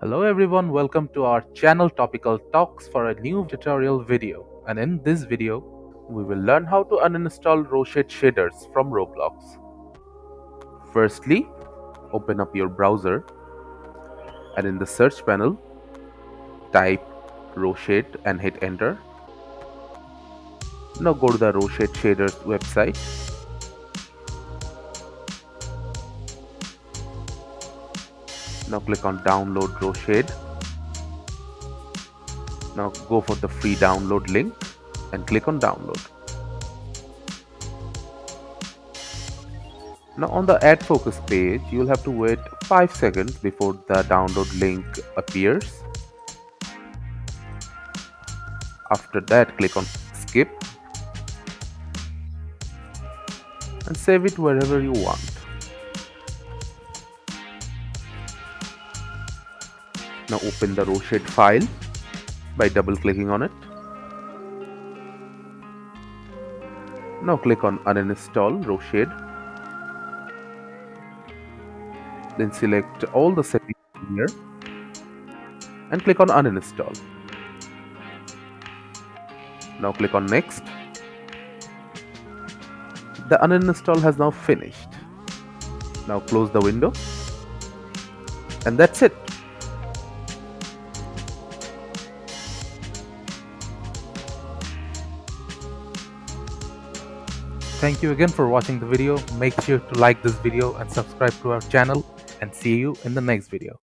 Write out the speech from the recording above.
Hello everyone, welcome to our channel Topical Talks for a new tutorial video. And in this video, we will learn how to uninstall Roshade Shaders from Roblox. Firstly, open up your browser and in the search panel, type Roshade and hit enter. Now go to the Roshade Shaders website. Now click on download Roshade. Now go for the free download link and click on download. Now on the add focus page, you will have to wait 5 seconds before the download link appears. After that, click on skip and save it wherever you want. Now open the Roshade file by double clicking on it. Now click on uninstall Roshade. Then select all the settings here and click on uninstall. Now click on next. The uninstall has now finished. Now close the window and that's it. Thank you again for watching the video. Make sure to like this video and subscribe to our channel and see you in the next video.